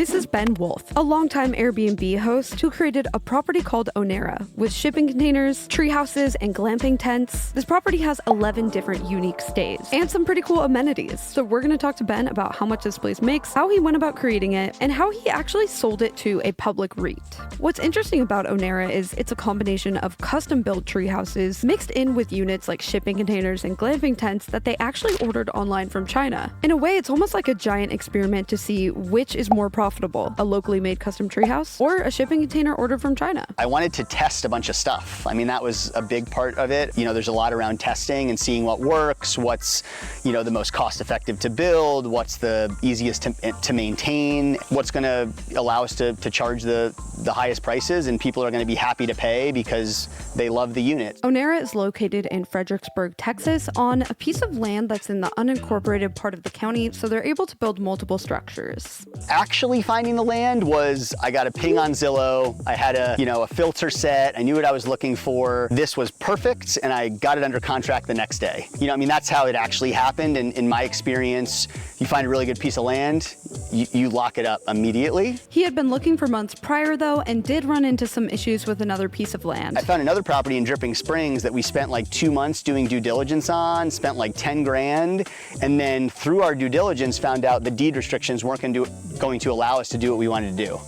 This is Ben Wolf, a longtime Airbnb host who created a property called Onera with shipping containers, tree houses, and glamping tents. This property has 11 different unique stays and some pretty cool amenities. So we're going to talk to Ben about how much this place makes, how he went about creating it, and how he actually sold it to a public REIT. What's interesting about Onera is it's a combination of custom-built tree houses mixed in with units like shipping containers and glamping tents that they actually ordered online from China. In a way, it's almost like a giant experiment to see which is more profitable, a locally made custom treehouse or a shipping container ordered from China. I wanted to test a bunch of stuff. I mean, that was a big part of it. You know, there's a lot around testing and seeing what works, what's, you know, the most cost effective to build, what's the easiest to maintain, what's gonna allow us to charge the highest prices and people are gonna be happy to pay because they love the unit. Onera is located in Fredericksburg, Texas on a piece of land that's in the unincorporated part of the county, so they're able to build multiple structures. Actually finding the land was, I got a ping on Zillow, I had a filter set, I knew what I was looking for. This was perfect and I got it under contract the next day. You know, I mean, that's how it actually happened. And in my experience, you find a really good piece of land, you lock it up immediately. He had been looking for months prior though, and did run into some issues with another piece of land. I found another property in Dripping Springs that we spent like 2 months doing due diligence on, spent like 10 grand, and then through our due diligence found out the deed restrictions weren't going to allow us to do what we wanted to do.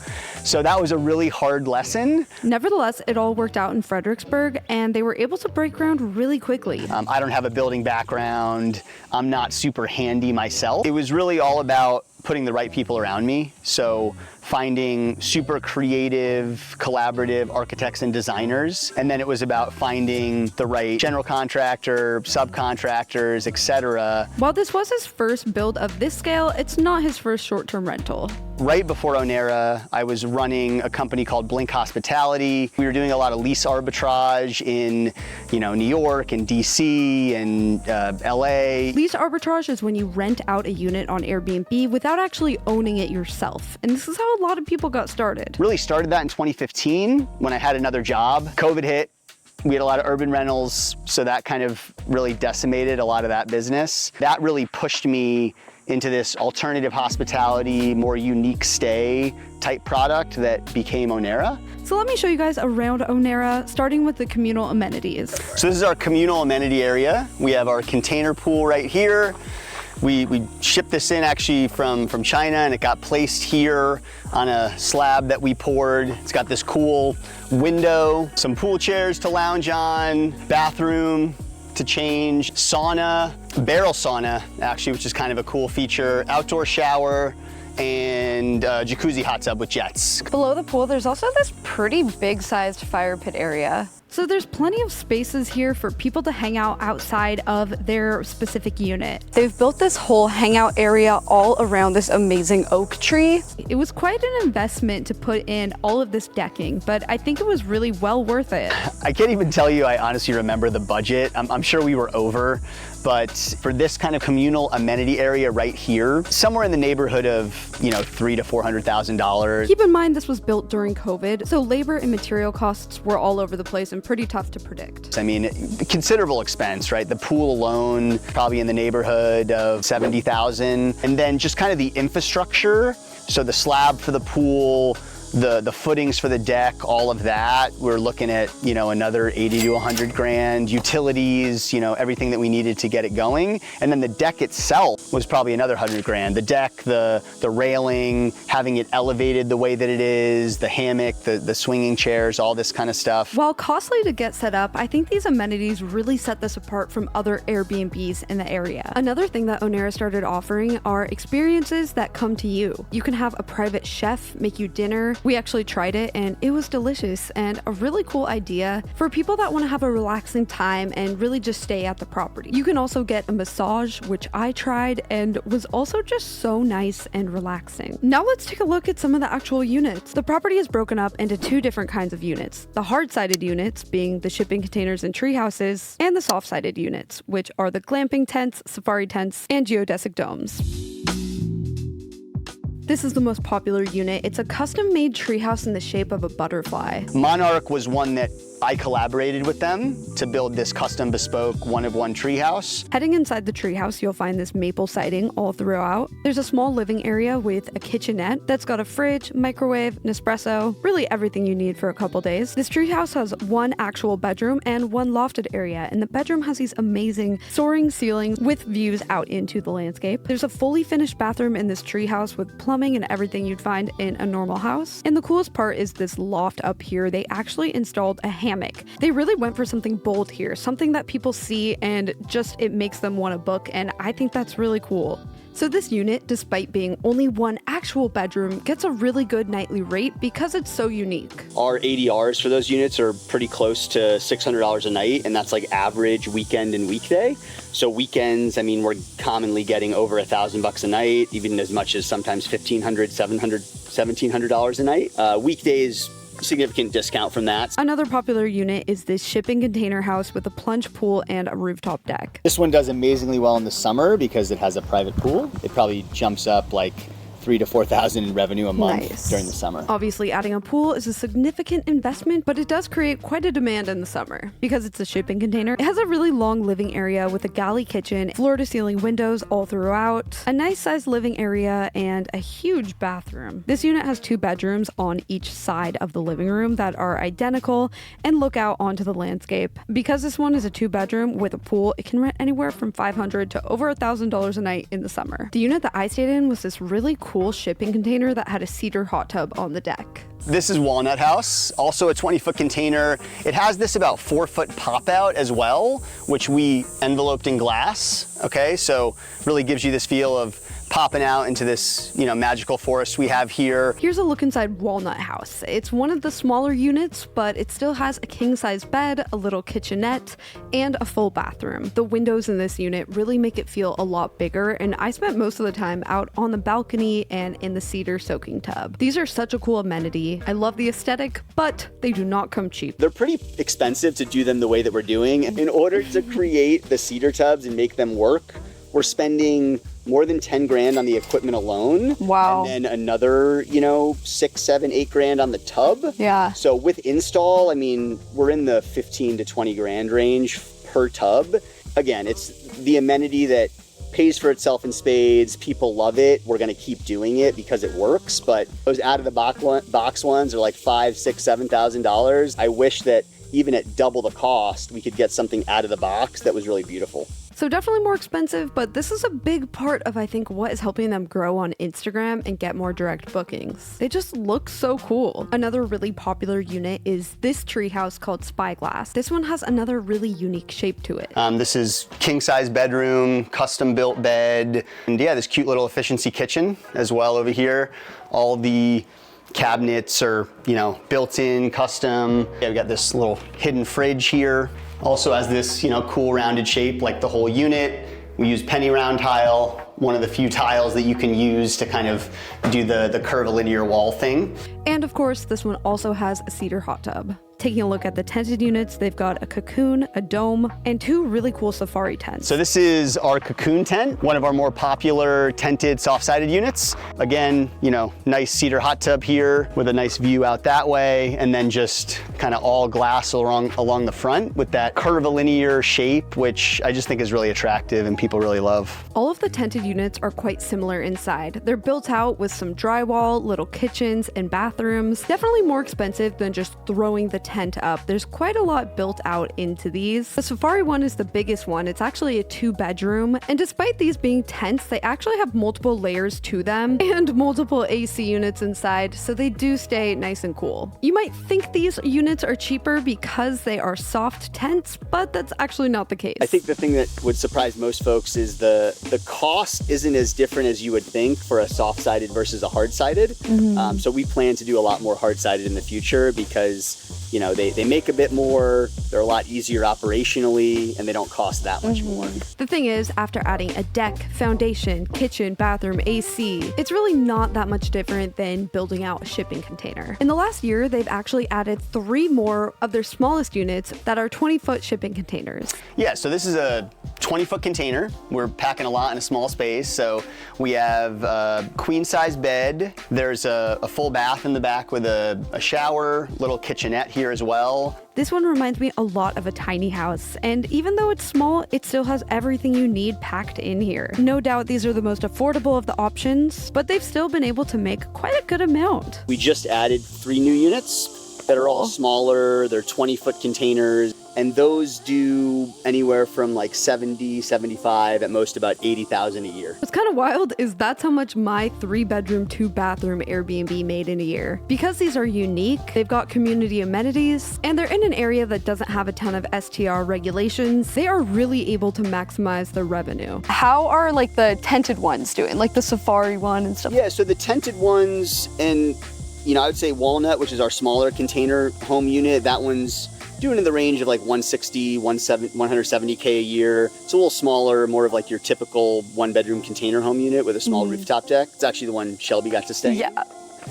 So that was a really hard lesson. Nevertheless, it all worked out in Fredericksburg and they were able to break ground really quickly. I don't have a building background. I'm not super handy myself. It was really all about putting the right people around me. So finding super creative, collaborative architects and designers. And then it was about finding the right general contractor, subcontractors, etc. While this was his first build of this scale, it's not his first short-term rental. Right before Onera, I was running a company called Blink Hospitality. We were doing a lot of lease arbitrage in, New York and DC and LA. Lease arbitrage is when you rent out a unit on Airbnb without actually owning it yourself. And this is how a lot of people got started. Really started that in 2015 when I had another job. COVID hit. We had a lot of urban rentals, so that kind of really decimated a lot of that business. That really pushed me into this alternative hospitality, more unique stay type product that became Onera. So let me show you guys around Onera, starting with the communal amenities. So this is our communal amenity area. We have our container pool right here. We shipped this in actually from China and it got placed here on a slab that we poured. It's got this cool window, some pool chairs to lounge on, bathroom to change, sauna, barrel sauna actually, which is kind of a cool feature, outdoor shower, and jacuzzi hot tub with jets. Below the pool, there's also this pretty big-sized fire pit area. So there's plenty of spaces here for people to hang out outside of their specific unit. They've built this whole hangout area all around this amazing oak tree. It was quite an investment to put in all of this decking, but I think it was really well worth it. I can't even tell you I honestly remember the budget. I'm sure we were over, but for this kind of communal amenity area right here, somewhere in the neighborhood of, $300,000 to $400,000. Keep in mind this was built during COVID, so labor and material costs were all over the place and pretty tough to predict. I mean, considerable expense, right? The pool alone, probably in the neighborhood of $70,000. And then just kind of the infrastructure. So the slab for the pool, the footings for the deck, all of that, we're looking at, another 80 to 100 grand, utilities, everything that we needed to get it going. And then the deck itself was probably another 100 grand. The deck, the railing, having it elevated the way that it is, the hammock, the swinging chairs, all this kind of stuff. While costly to get set up, I think these amenities really set this apart from other Airbnbs in the area. Another thing that Onera started offering are experiences that come to you. You can have a private chef make you dinner. We actually tried it and it was delicious and a really cool idea for people that want to have a relaxing time and really just stay at the property. You can also get a massage, which I tried and was also just so nice and relaxing. Now let's take a look at some of the actual units. The property is broken up into 2 different kinds of units. The hard-sided units being the shipping containers and tree houses, and the soft-sided units, which are the glamping tents, safari tents, and geodesic domes. This is the most popular unit. It's a custom-made treehouse in the shape of a butterfly. Monarch was one that I collaborated with them to build this custom bespoke one-of-one treehouse. Heading inside the treehouse, you'll find this maple siding all throughout. There's a small living area with a kitchenette that's got a fridge, microwave, Nespresso, really everything you need for a couple days. This treehouse has one actual bedroom and one lofted area, and the bedroom has these amazing soaring ceilings with views out into the landscape. There's a fully finished bathroom in this treehouse with plumbing and everything you'd find in a normal house. And the coolest part is this loft up here. They actually installed a hammock. They really went for something bold here, something that people see and just it makes them want to book, and I think that's really cool. So this unit, despite being only one actual bedroom, gets a really good nightly rate because it's so unique. Our ADRs for those units are pretty close to $600 a night, and that's like average weekend and weekday. So weekends, I mean, we're commonly getting over $1,000 a night, even as much as sometimes $1,500, $700, $1,700 a night. Weekdays, significant discount from that. Another popular unit is this shipping container house with a plunge pool and a rooftop deck. This one does amazingly well in the summer because it has a private pool. It probably jumps up like $3,000 to $4,000 in revenue a month during the summer. Obviously, adding a pool is a significant investment, but it does create quite a demand in the summer. Because it's a shipping container, it has a really long living area with a galley kitchen, floor-to-ceiling windows all throughout, a nice-sized living area, and a huge bathroom. This unit has 2 bedrooms on each side of the living room that are identical and look out onto the landscape. Because this one is a 2-bedroom with a pool, it can rent anywhere from $500 to over $1,000 a night in the summer. The unit that I stayed in was this really cool shipping container that had a cedar hot tub on the deck. This is Walnut House, also a 20-foot container. It has this about 4-foot pop out as well, which we enveloped in glass, okay? So really gives you this feel of popping out into this, magical forest we have here. Here's a look inside Walnut House. It's one of the smaller units, but it still has a king-size bed, a little kitchenette, and a full bathroom. The windows in this unit really make it feel a lot bigger, and I spent most of the time out on the balcony and in the cedar soaking tub. These are such a cool amenity. I love the aesthetic, but they do not come cheap. They're pretty expensive to do them the way that we're doing. In order to create the cedar tubs and make them work, we're spending more than 10 grand on the equipment alone. Wow. And then another, 6, 7, 8 grand on the tub. Yeah. So with install, I mean, we're in the 15 to 20 grand range per tub. Again, it's the amenity that pays for itself in spades. People love it. We're gonna keep doing it because it works. But those out of the box ones are like $5,000, $6,000, $7,000. I wish that even at double the cost, we could get something out of the box that was really beautiful. So definitely more expensive, but this is a big part of, I think, what is helping them grow on Instagram and get more direct bookings. They just look so cool. Another really popular unit is this treehouse called Spyglass. This one has another really unique shape to it. This is king-size bedroom, custom-built bed, and yeah, this cute little efficiency kitchen as well over here. All the cabinets are, built in, custom. Yeah, we got this little hidden fridge here. Also has this, cool rounded shape like the whole unit. We use penny round tile, one of the few tiles that you can use to kind of do the curvilinear wall thing. And of course, this one also has a cedar hot tub. Taking a look at the tented units, they've got a cocoon, a dome, and 2 really cool safari tents. So this is our cocoon tent, one of our more popular tented soft-sided units. Again, nice cedar hot tub here with a nice view out that way, and then just kind of all glass along the front with that curvilinear shape, which I just think is really attractive and people really love. All of the tented units are quite similar inside. They're built out with some drywall, little kitchens, and bathrooms. Definitely more expensive than just throwing the tent up. There's quite a lot built out into these. The safari one is the biggest one. It's actually a 2-bedroom, and despite these being tents, they actually have multiple layers to them and multiple AC units inside, so they do stay nice and cool. You might think these units are cheaper because they are soft tents, but that's actually not the case. I think the thing that would surprise most folks is the cost isn't as different as you would think for a soft-sided versus a hard-sided. So we plan to do a lot more hard-sided in the future because they make a bit more, they're a lot easier operationally, and they don't cost that much more. The thing is, after adding a deck, foundation, kitchen, bathroom, AC, it's really not that much different than building out a shipping container. In the last year, they've actually added 3 more of their smallest units that are 20-foot shipping containers. Yeah, so this is a 20-foot container. We're packing a lot in a small space, so we have a queen-size bed. There's a full bath in the back with a shower, little kitchenette here as well. This one reminds me a lot of a tiny house, and even though it's small, it still has everything you need packed in here. No doubt these are the most affordable of the options, but they've still been able to make quite a good amount. We just added 3 new units that are all smaller. They're 20-foot containers, and those do anywhere from like 70, 75, at most about 80,000 a year. What's kind of wild is that's how much my 3-bedroom, 2-bathroom Airbnb made in a year. Because these are unique, they've got community amenities, and they're in an area that doesn't have a ton of STR regulations, they are really able to maximize their revenue. How are like the tented ones doing, like the safari one and stuff? Yeah, so the tented ones, and I would say Walnut, which is our smaller container home unit, that one's doing in the range of like 160, 170K a year. It's a little smaller, more of like your typical 1-bedroom container home unit with a small rooftop deck. It's actually the one Shelby got to stay in. Yeah,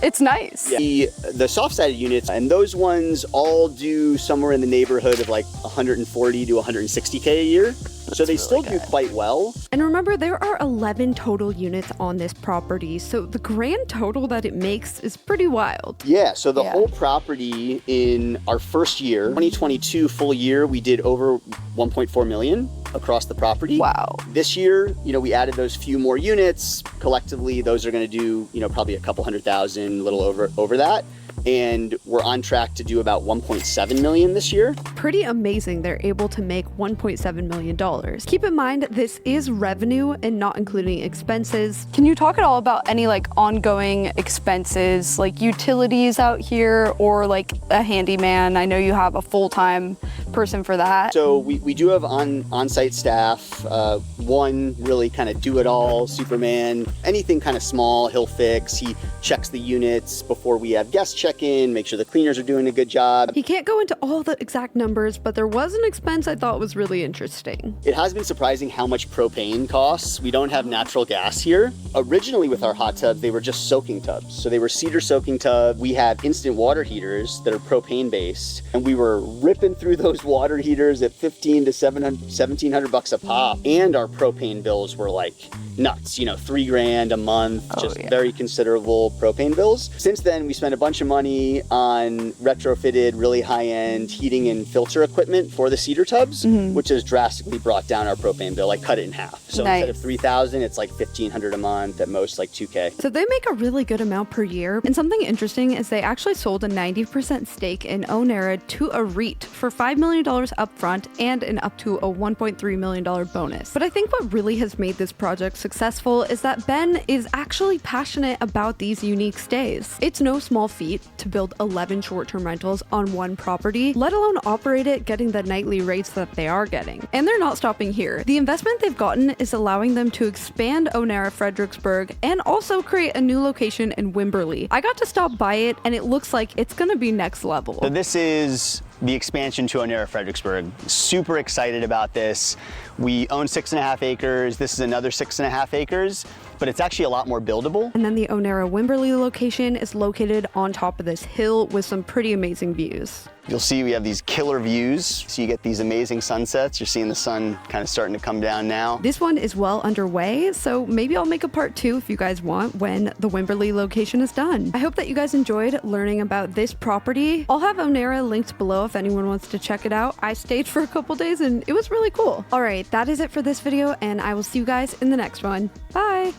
it's nice. Yeah. The soft-sided units, and those ones all do somewhere in the neighborhood of like 140 to 160K a year. So they still do quite well. And remember, there are 11 total units on this property, so the grand total that it makes is pretty wild. Yeah, so the whole property in our first year, 2022 full year, we did over 1.4 million across the property. Wow. This year, we added those few more units. Collectively, those are going to do, probably a couple 100,000, a little over that. And we're on track to do about 1.7 million this year. Pretty amazing they're able to make $1.7 million. Keep in mind, this is revenue and not including expenses. Can you talk at all about any like ongoing expenses, like utilities out here or like a handyman? I know you have a full-time person for that. So we do have on-site staff. One really kind of do-it-all, Superman. Anything kind of small, he'll fix. He checks the units before we have guests check in, make sure the cleaners are doing a good job. He can't go into all the exact numbers, but there was an expense I thought was really interesting. It has been surprising how much propane costs. We don't have natural gas here. Originally with our hot tubs, they were just soaking tubs. So they were cedar soaking tub. We have instant water heaters that are propane based, and we were ripping through those water heaters at $1,500 to $1,700 a pop. And our propane bills were like nuts, $3,000 a month, very considerable propane bills. Since then, we spent a bunch of money on retrofitted, really high-end heating and filter equipment for the cedar tubs, which has drastically brought down our propane bill, like cut it in half. So instead of $3,000, it's like $1,500 a month, at most like $2K. So they make a really good amount per year. And something interesting is they actually sold a 90% stake in Onera to a REIT for $5 million upfront and an up to a $1.3 million bonus. But I think what really has made this project successful is that Ben is actually passionate about these unique stays. It's no small feat to build 11 short-term rentals on one property, let alone operate it getting the nightly rates that they are getting. And they're not stopping here. The investment they've gotten is allowing them to expand Onera Fredericksburg and also create a new location in Wimberley. I got to stop by it and it looks like it's gonna be next level. So this is the expansion to Onera Fredericksburg. Super excited about this. We own 6.5 acres. This is another 6.5 acres, but it's actually a lot more buildable. And then the Onera Wimberley location is located on top of this hill with some pretty amazing views. You'll see we have these killer views. So you get these amazing sunsets. You're seeing the sun kind of starting to come down now. This one is well underway, so maybe I'll make a part 2 if you guys want when the Wimberley location is done. I hope that you guys enjoyed learning about this property. I'll have Onera linked below if anyone wants to check it out. I stayed for a couple days and it was really cool. All right, that is it for this video, and I will see you guys in the next one. Bye!